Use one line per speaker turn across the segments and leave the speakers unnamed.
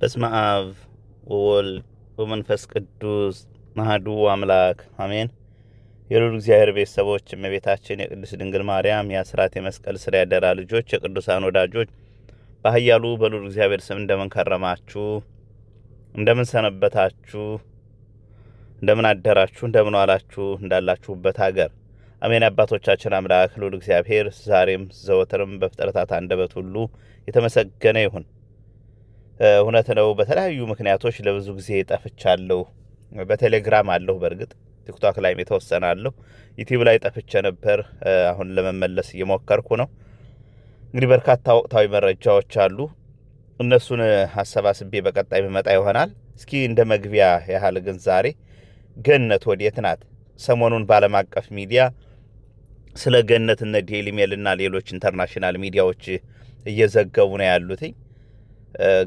በስመ አብ ወወልድ ወመንፈስ ቅዱስ አሐዱ አምላክ አሜን። የልዑል እግዚአብሔር ቤተሰቦች፣ እመቤታችን የቅድስት ድንግል ማርያም የአስራት የመስቀል ስር ያደራ ልጆች፣ የቅዱሳን ወዳጆች በኃያሉ በልዑል እግዚአብሔር ስም እንደምን ከረማችሁ? እንደምን ሰነበታችሁ? እንደምን አደራችሁ? እንደምን ዋላችሁ? እንዳላችሁበት ሀገር አሜን። አባቶቻችን አምላክ ልዑል እግዚአብሔር ዛሬም ዘወትርም በፍጥረታት አንደበት ሁሉ የተመሰገነ ይሁን። እውነት ነው። በተለያዩ ምክንያቶች ለብዙ ጊዜ ጠፍቻለሁ። በቴሌግራም አለሁ፣ በእርግጥ ቲክቶክ ላይ የተወሰናለሁ፣ ዩቲዩብ ላይ ጠፍቼ ነበር። አሁን ለመመለስ እየሞከርኩ ነው። እንግዲህ በርካታ ወቅታዊ መረጃዎች አሉ። እነሱን አሰባስቤ በቀጣይ መጣ ይሆናል። እስኪ እንደ መግቢያ ያህል ግን ዛሬ ገነት ወዴት ናት? ሰሞኑን በዓለም አቀፍ ሚዲያ ስለ ገነት እነ ዴይሊ ሜል እና ሌሎች ኢንተርናሽናል ሚዲያዎች እየዘገቡ ነው ያሉት።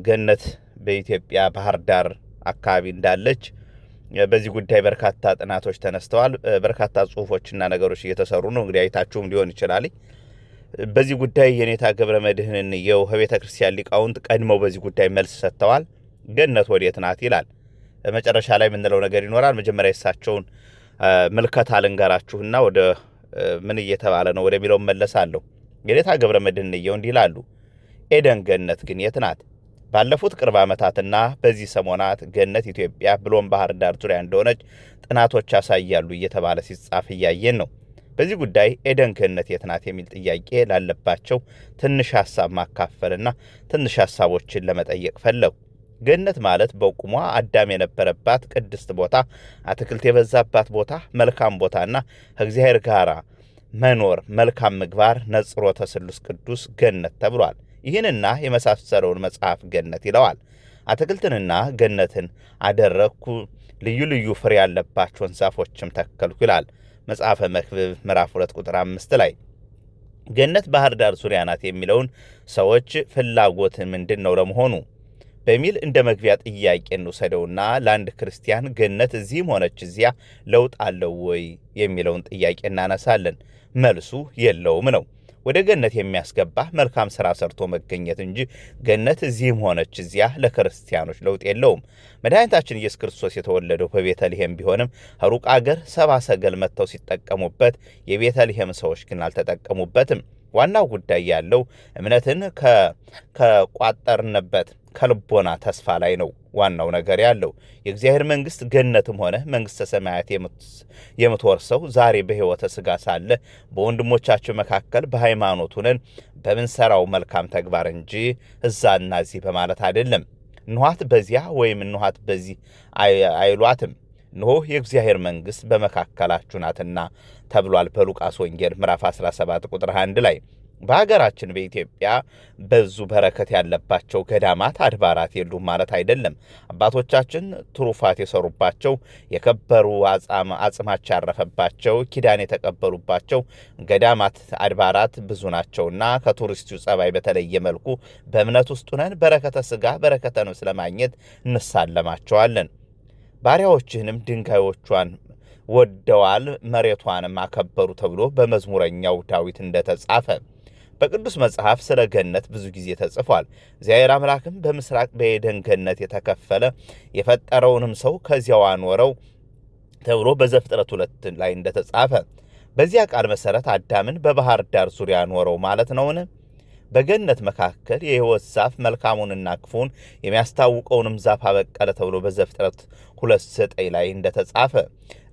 ገነት በኢትዮጵያ ባህር ዳር አካባቢ እንዳለች በዚህ ጉዳይ በርካታ ጥናቶች ተነስተዋል። በርካታ ጽሁፎችና ነገሮች እየተሰሩ ነው። እንግዲህ አይታችሁም ሊሆን ይችላል። በዚህ ጉዳይ የኔታ ገብረ መድኅንን የቤተ ክርስቲያን ሊቃውንት ቀድመው በዚህ ጉዳይ መልስ ሰጥተዋል። ገነት ወዴት ናት ይላል። መጨረሻ ላይ የምንለው ነገር ይኖራል። መጀመሪያ የሳቸውን ምልከታ ልንገራችሁና ወደ ምን እየተባለ ነው ወደሚለው መለሳለሁ። የኔታ ገብረ መድኅን እንዲህ ይላሉ። ኤደን ገነት ግን የት ናት? ባለፉት ቅርብ ዓመታትና በዚህ ሰሞናት ገነት ኢትዮጵያ ብሎም ባህር ዳር ዙሪያ እንደሆነች ጥናቶች ያሳያሉ እየተባለ ሲጻፍ እያየን ነው። በዚህ ጉዳይ ኤደን ገነት የት ናት የሚል ጥያቄ ላለባቸው ትንሽ ሐሳብ ማካፈልና ትንሽ ሐሳቦችን ለመጠየቅ ፈለጉ። ገነት ማለት በቁሟ አዳም የነበረባት ቅድስት ቦታ፣ አትክልት የበዛባት ቦታ፣ መልካም ቦታና ከእግዚአብሔር ጋር መኖር መልካም ምግባር ነጽሮተ ስሉስ ቅዱስ ገነት ተብሏል። ይህንና የመሳሰለውን መጽሐፍ ገነት ይለዋል። አትክልትንና ገነትን አደረግኩ፣ ልዩ ልዩ ፍሬ ያለባቸውን ዛፎችም ተከልኩ ይላል መጽሐፈ መክብብ ምዕራፍ 2 ቁጥር 5 ላይ። ገነት ባህር ዳር ዙሪያ ናት የሚለውን ሰዎች ፍላጎት ምንድን ነው ለመሆኑ በሚል እንደ መግቢያ ጥያቄ እንውሰደውና ለአንድ ክርስቲያን ገነት እዚህም ሆነች እዚያ ለውጥ አለው ወይ የሚለውን ጥያቄ እናነሳለን። መልሱ የለውም ነው። ወደ ገነት የሚያስገባ መልካም ሥራ ሰርቶ መገኘት እንጂ ገነት እዚህም ሆነች እዚያ ለክርስቲያኖች ለውጥ የለውም። መድኃኒታችን ኢየሱስ ክርስቶስ የተወለደው በቤተልሔም ቢሆንም ሩቅ አገር ሰብአ ሰገል መጥተው ሲጠቀሙበት፣ የቤተልሔም ሰዎች ግን አልተጠቀሙበትም። ዋናው ጉዳይ ያለው እምነትን ከቋጠርንበት ከልቦና ተስፋ ላይ ነው። ዋናው ነገር ያለው የእግዚአብሔር መንግስት ገነትም ሆነ መንግስተ ሰማያት የምትወርሰው ዛሬ በሕይወተ ሥጋ ሳለ በወንድሞቻችን መካከል በሃይማኖት ሆነን በምንሰራው መልካም ተግባር እንጂ እዛና እዚህ በማለት አይደለም። እንኋት በዚያ ወይም እንኋት በዚህ አይሏትም። እንሆ የእግዚአብሔር መንግስት በመካከላችሁ ናትና ተብሏል በሉቃስ ወንጌል ምዕራፍ 17 ቁጥር 1 ላይ። በሀገራችን በኢትዮጵያ ብዙ በረከት ያለባቸው ገዳማት አድባራት የሉም ማለት አይደለም። አባቶቻችን ትሩፋት የሰሩባቸው የከበሩ አጽማች ያረፈባቸው ኪዳን የተቀበሉባቸው ገዳማት አድባራት ብዙ ናቸውና ከቱሪስቱ ጸባይ በተለየ መልኩ በእምነት ውስጥ ሆነን በረከተ ሥጋ በረከተ ነፍስ ለማግኘት እንሳለማቸዋለን። ባሪያዎችህንም ድንጋዮቿን ወደዋል መሬቷንም አከበሩ ተብሎ በመዝሙረኛው ዳዊት እንደተጻፈ በቅዱስ መጽሐፍ ስለ ገነት ብዙ ጊዜ ተጽፏል። እግዚአብሔር አምላክም በምስራቅ በኤደን ገነት የተከፈለ የፈጠረውንም ሰው ከዚያው አኖረው ተብሎ በዘፍጥረት 2 ላይ እንደተጻፈ በዚያ ቃል መሰረት አዳምን በባህር ዳር ዙሪያ አኖረው ማለት ነውን? በገነት መካከል የሕይወት ዛፍ መልካሙንና ክፉን የሚያስታውቀውንም ዛፍ አበቀለ ተብሎ በዘፍጥረት 2:9 ላይ እንደተጻፈ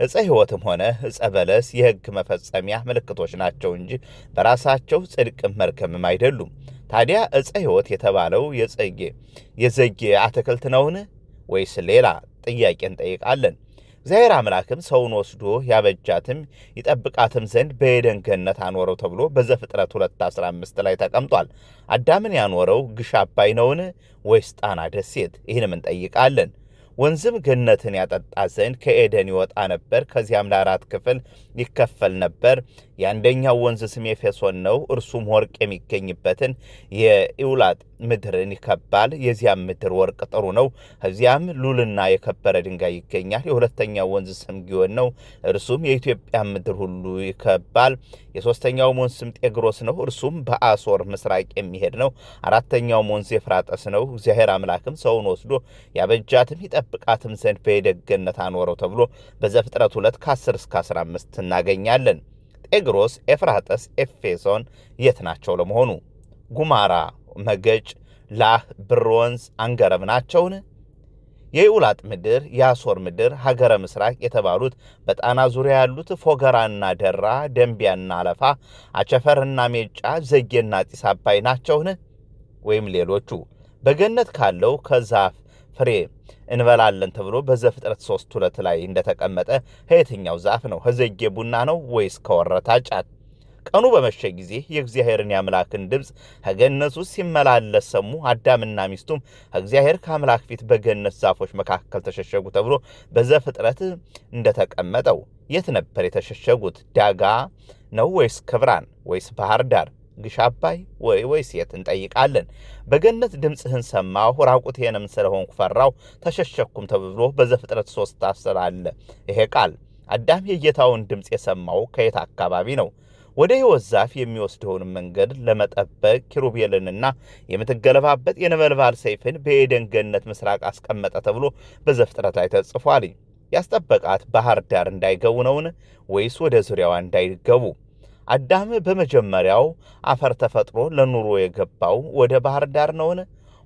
ዕፀ ሕይወትም ሆነ ዕፀ በለስ የሕግ መፈጸሚያ ምልክቶች ናቸው እንጂ በራሳቸው ጽድቅም መርገምም አይደሉም። ታዲያ ዕፀ ሕይወት የተባለው የዘጌ አትክልት ነውን ወይስ ሌላ? ጥያቄ እንጠይቃለን። እግዚአብሔር አምላክም ሰውን ወስዶ ያበጃትም ይጠብቃትም ዘንድ በኤደን ገነት አኖረው ተብሎ በዘፍጥረት 2:15 ላይ ተቀምጧል። አዳምን ያኖረው ግሽ አባይ ነውን ወይስ ጣና ደሴት? ይህንም እንጠይቃለን። ወንዝም ገነትን ያጠጣ ዘንድ ከኤደን ይወጣ ነበር፣ ከዚያም ለ4 ክፍል ይከፈል ነበር። የአንደኛው ወንዝ ስም ኤፌሶን ነው። እርሱም ወርቅ የሚገኝበትን ምድርን ይከባል። የዚያም ምድር ወርቅ ጥሩ ነው። ከዚያም ሉልና የከበረ ድንጋይ ይገኛል። የሁለተኛው ወንዝ ስም ጊዮን ነው። እርሱም የኢትዮጵያ ምድር ሁሉ ይከባል። የሶስተኛው ወንዝ ስም ጤግሮስ ነው። እርሱም በአሶር ምስራቅ የሚሄድ ነው። አራተኛው ወንዝ ኤፍራጥስ ነው። እግዚአብሔር አምላክም ሰውን ወስዶ ያበጃትም ይጠብቃትም ዘንድ በዔድን ገነት አኖረው ተብሎ በዘፍጥረት 2 ከ10 እስከ 15 እናገኛለን። ጤግሮስ፣ ኤፍራጥስ፣ ኤፌሶን የት ናቸው ለመሆኑ? ጉማራ፣ መገጭ፣ ላህ፣ ብር ወንዝ፣ አንገረብ ናቸውን? የኢውላጥ ምድር፣ የአሶር ምድር፣ ሀገረ ምስራቅ የተባሉት በጣና ዙሪያ ያሉት ፎገራና ደራ፣ ደንቢያና አለፋ፣ አቸፈርና ሜጫ፣ ዘጌና ጢስ አባይ ናቸውን? ወይም ሌሎቹ? በገነት ካለው ከዛፍ ፍሬ እንበላለን ተብሎ በዘፍጥረት 3:2 ላይ እንደተቀመጠ ከየትኛው ዛፍ ነው? ከዘጌ ቡና ነው ወይስ ከወረታ ጫት? ቀኑ በመሸ ጊዜ የእግዚአብሔርን የአምላክን ድምፅ ከገነት ውስጥ ሲመላለስ ሰሙ። አዳምና ሚስቱም እግዚአብሔር ከአምላክ ፊት በገነት ዛፎች መካከል ተሸሸጉ ተብሎ በዘፍጥረት እንደተቀመጠው የት ነበር የተሸሸጉት? ዳጋ ነው ወይስ ክብራን ወይስ ባህር ዳር ግሽ አባይ ወይስ የት እንጠይቃለን? በገነት ድምፅህን ሰማሁ፣ ራቁቴንም ስለሆንኩ ፈራሁ፣ ተሸሸኩም ተብሎ በዘፍጥረት 3:10 አለ። ይሄ ቃል አዳም የጌታውን ድምፅ የሰማው ከየት አካባቢ ነው? ወደ ሕይወት ዛፍ የሚወስደውን መንገድ ለመጠበቅ ኪሩቤልንና የምትገለባበት የነበልባል ሰይፍን በዔድን ገነት ምስራቅ አስቀመጠ ተብሎ በዘፍጥረት ላይ ተጽፏል። ያስጠበቃት ባህር ዳር እንዳይገቡ ነውን? ወይስ ወደ ዙሪያዋ እንዳይገቡ? አዳም በመጀመሪያው አፈር ተፈጥሮ ለኑሮ የገባው ወደ ባህር ዳር ነውን?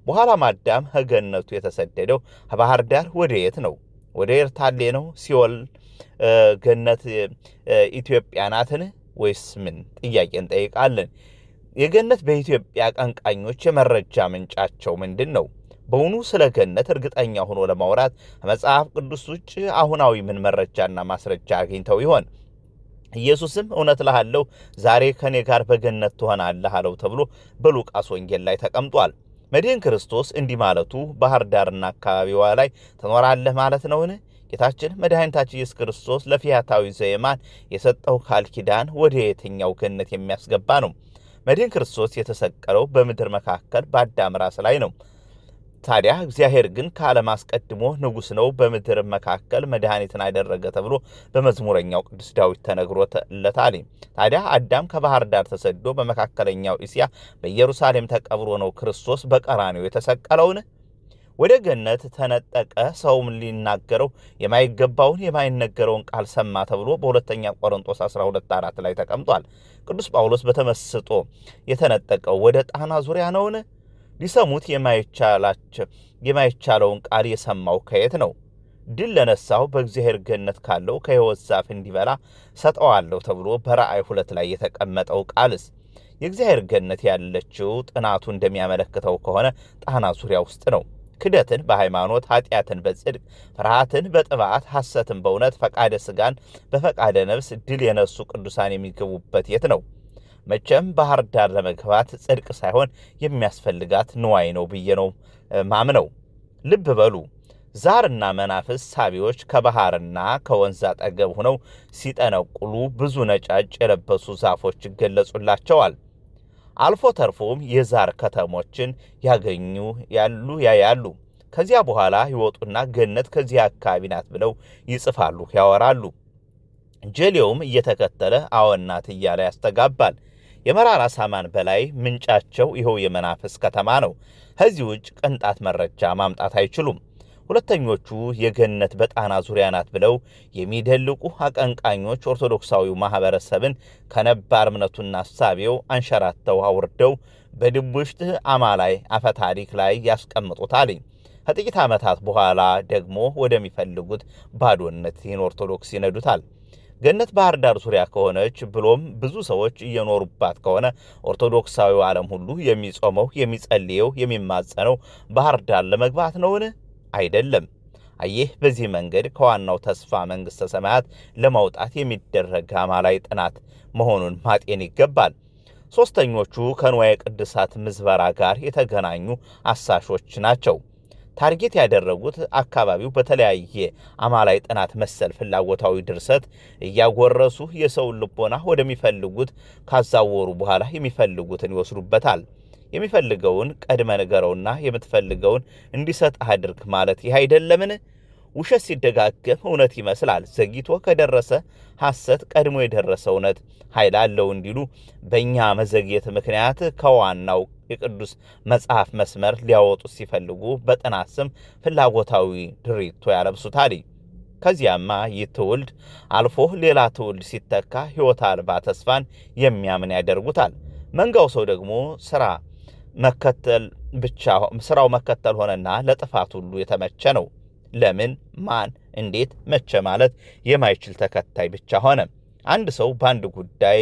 በኋላም አዳም ከገነቱ የተሰደደው ከባህር ዳር ወደ የት ነው? ወደ ኤርታሌ ነው? ሲኦል ገነት ኢትዮጵያ ናትን? ወይስ ምን? ጥያቄ እንጠይቃለን። የገነት በኢትዮጵያ ቀንቃኞች የመረጃ ምንጫቸው ምንድን ነው? በእውኑ ስለ ገነት እርግጠኛ ሆኖ ለማውራት መጽሐፍ ቅዱስ ውጭ አሁናዊ ምን መረጃና ማስረጃ አግኝተው ይሆን? ኢየሱስም እውነት እልሃለሁ ዛሬ ከኔ ጋር በገነት ትሆናለህ አለው ተብሎ በሉቃስ ወንጌል ላይ ተቀምጧል። መድኃኒተ ክርስቶስ እንዲህ ማለቱ ባህር ዳርና አካባቢዋ ላይ ትኖራለህ ማለት ነውን? ጌታችን መድኃኒታችን ኢየሱስ ክርስቶስ ለፈያታዊ ዘየማን የሰጠው ቃል ኪዳን ወደ የትኛው ገነት የሚያስገባ ነው? መድኃኒተ ክርስቶስ የተሰቀለው በምድር መካከል በአዳም ራስ ላይ ነው። ታዲያ እግዚአብሔር ግን ከዓለም አስቀድሞ ንጉሥ ነው፣ በምድር መካከል መድኃኒትን አደረገ ተብሎ በመዝሙረኛው ቅዱስ ዳዊት ተነግሮለታል። ታዲያ አዳም ከባህር ዳር ተሰዶ በመካከለኛው እስያ በኢየሩሳሌም ተቀብሮ ነው ክርስቶስ በቀራንዮ የተሰቀለውን? ወደ ገነት ተነጠቀ፣ ሰውም ሊናገረው የማይገባውን የማይነገረውን ቃል ሰማ ተብሎ በሁለተኛ ቆሮንቶስ 12:4 ላይ ተቀምጧል። ቅዱስ ጳውሎስ በተመስጦ የተነጠቀው ወደ ጣና ዙሪያ ነውን? ሊሰሙት የማይቻለውን ቃል የሰማው ከየት ነው? ድል ለነሳው በእግዚአብሔር ገነት ካለው ከሕይወት ዛፍ እንዲበላ ሰጠዋለሁ ተብሎ በራእይ 2 ላይ የተቀመጠው ቃልስ? የእግዚአብሔር ገነት ያለችው ጥናቱ እንደሚያመለክተው ከሆነ ጣና ዙሪያ ውስጥ ነው። ክደትን በሃይማኖት፣ ኃጢአትን በጽድቅ፣ ፍርሃትን በጥባት፣ ሐሰትን በእውነት፣ ፈቃደ ሥጋን በፈቃደ ነፍስ ድል የነሱ ቅዱሳን የሚገቡበት የት ነው? መቼም ባህር ዳር ለመግባት ጽድቅ ሳይሆን የሚያስፈልጋት ንዋይ ነው ብዬ ነው ማምነው። ልብ በሉ፣ ዛርና መናፍስ ሳቢዎች ከባህርና ከወንዝ አጠገብ ሆነው ሲጠነቁሉ ብዙ ነጫጭ የለበሱ ዛፎች ይገለጹላቸዋል። አልፎ ተርፎም የዛር ከተሞችን ያያሉ። ከዚያ በኋላ ይወጡና ገነት ከዚህ አካባቢ ናት ብለው ይጽፋሉ፣ ያወራሉ። ጀሌውም እየተከተለ አወናት እያለ ያስተጋባል። የመራራ ሳማን በላይ ምንጫቸው ይኸው የመናፍስ ከተማ ነው። ከዚህ ውጭ ቅንጣት መረጃ ማምጣት አይችሉም። ሁለተኞቹ የገነት በጣና ዙሪያ ናት ብለው የሚደልቁ አቀንቃኞች ኦርቶዶክሳዊው ማህበረሰብን ከነባር እምነቱና ሐሳቤው አንሸራተው አውርደው በድቡሽት አማላይ አፈታሪክ ላይ ያስቀምጡታል። ከጥቂት ዓመታት በኋላ ደግሞ ወደሚፈልጉት ባዶነት ይህን ኦርቶዶክስ ይነዱታል። ገነት ባህር ዳር ዙሪያ ከሆነች ብሎም ብዙ ሰዎች እየኖሩባት ከሆነ ኦርቶዶክሳዊው ዓለም ሁሉ የሚጾመው፣ የሚጸልየው፣ የሚማጸነው ባህር ዳር ለመግባት ነውን? አይደለም። አየህ፣ በዚህ መንገድ ከዋናው ተስፋ መንግሥተ ሰማያት ለማውጣት የሚደረግ አማላይ ጥናት መሆኑን ማጤን ይገባል። ሦስተኞቹ ከንዋየ ቅድሳት ምዝበራ ጋር የተገናኙ አሳሾች ናቸው። ታርጌት ያደረጉት አካባቢው በተለያየ አማላይ ጥናት መሰል ፍላጎታዊ ድርሰት እያጎረሱ የሰውን ልቦና ወደሚፈልጉት ካዛወሩ በኋላ የሚፈልጉትን ይወስዱበታል። የሚፈልገውን ቀድመ ንገረውና የምትፈልገውን እንዲሰጥህ አድርግ ማለት ይህ አይደለምን? ውሸት ሲደጋገም እውነት ይመስላል። ዘግይቶ ከደረሰ ሐሰት ቀድሞ የደረሰ እውነት ኃይል አለው እንዲሉ በእኛ መዘግየት ምክንያት ከዋናው የቅዱስ መጽሐፍ መስመር ሊያወጡት ሲፈልጉ በጥናት ስም ፍላጎታዊ ድሪቶ ያለብሱታል። ከዚያማ ይህ ትውልድ አልፎ ሌላ ትውልድ ሲተካ ሕይወት አልባ ተስፋን የሚያምን ያደርጉታል። መንጋው ሰው ደግሞ ስራው መከተል ሆነና ለጥፋት ሁሉ የተመቸ ነው። ለምን፣ ማን፣ እንዴት፣ መቼ ማለት የማይችል ተከታይ ብቻ ሆነ። አንድ ሰው በአንድ ጉዳይ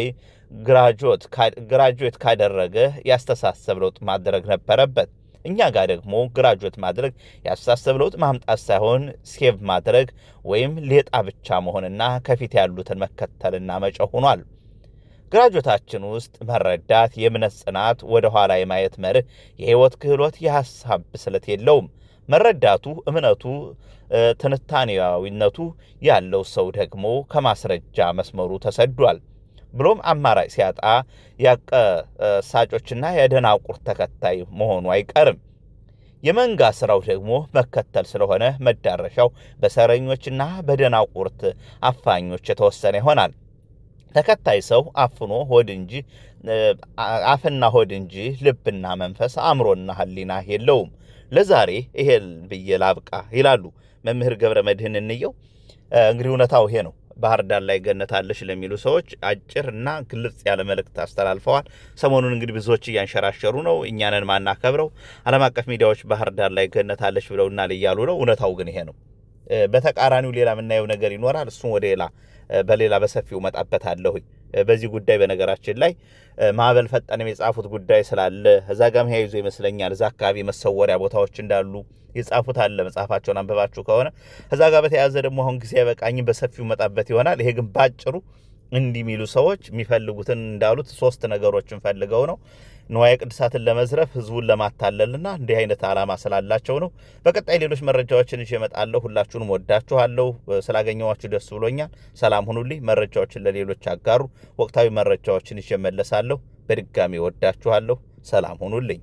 ግራጁዌት ካደረገ ያስተሳሰብ ለውጥ ማድረግ ነበረበት። እኛ ጋር ደግሞ ግራጁዌት ማድረግ ያስተሳሰብ ለውጥ ማምጣት ሳይሆን ሴቭ ማድረግ ወይም ሌጣ ብቻ መሆንና ከፊት ያሉትን መከተልና መጨው ሆኗል። ግራጁዌታችን ውስጥ መረዳት፣ የእምነት ጽናት፣ ወደ ኋላ የማየት መርህ፣ የህይወት ክህሎት፣ የሐሳብ ብስለት የለውም። መረዳቱ፣ እምነቱ፣ ትንታኔያዊነቱ ያለው ሰው ደግሞ ከማስረጃ መስመሩ ተሰዷል። ብሎም አማራጭ ሲያጣ ያቀሳጮችና የደናቁር ተከታይ መሆኑ አይቀርም። የመንጋ ስራው ደግሞ መከተል ስለሆነ መዳረሻው በሰረኞችና በደናቁርት አፋኞች የተወሰነ ይሆናል። ተከታይ ሰው አፍና ሆድ እንጂ ልብና መንፈስ አእምሮና ህሊና የለውም። ለዛሬ ይሄን ብዬ ላብቃ ይላሉ መምህር ገብረ መድኅን እንየው። እንግዲህ እውነታው ይሄ ነው። ባህር ዳር ላይ ገነት አለሽ ለሚሉ ሰዎች አጭርና ግልጽ ያለ መልእክት አስተላልፈዋል። ሰሞኑን እንግዲህ ብዙዎች እያንሸራሸሩ ነው። እኛንን ማናከብረው ዓለም አቀፍ ሚዲያዎች ባህር ዳር ላይ ገነት አለሽ ብለውናል እያሉ ነው። እውነታው ግን ይሄ ነው። በተቃራኒው ሌላ የምናየው ነገር ይኖራል። እሱም በሌላ በሰፊው መጣበታለሁ። በዚህ ጉዳይ በነገራችን ላይ ማዕበል ፈጠነም የጻፉት ጉዳይ ስላለ እዛ ጋርም ያይዞ ይመስለኛል እዛ አካባቢ መሰወሪያ ቦታዎች እንዳሉ የጻፉት አለ። መጽሐፋቸውን አንብባችሁ ከሆነ እዛ ጋር በተያያዘ ደግሞ አሁን ጊዜ ያበቃኝ በሰፊው መጣበት ይሆናል። ይሄ ግን ባጭሩ እንዲሚሉ ሰዎች የሚፈልጉትን እንዳሉት 3 ነገሮችን ፈልገው ነው። ንዋየ ቅድሳትን ለመዝረፍ፣ ህዝቡን ለማታለልና እንዲህ አይነት ዓላማ ስላላቸው ነው። በቀጣይ ሌሎች መረጃዎችን ይዤ እመጣለሁ። ሁላችሁንም ወዳችኋለሁ። ስላገኘኋችሁ ደስ ብሎኛል። ሰላም ሁኑልኝ። መረጃዎችን ለሌሎች አጋሩ። ወቅታዊ መረጃዎችን ይዤ እመለሳለሁ። በድጋሚ ወዳችኋለሁ። ሰላም ሁኑልኝ።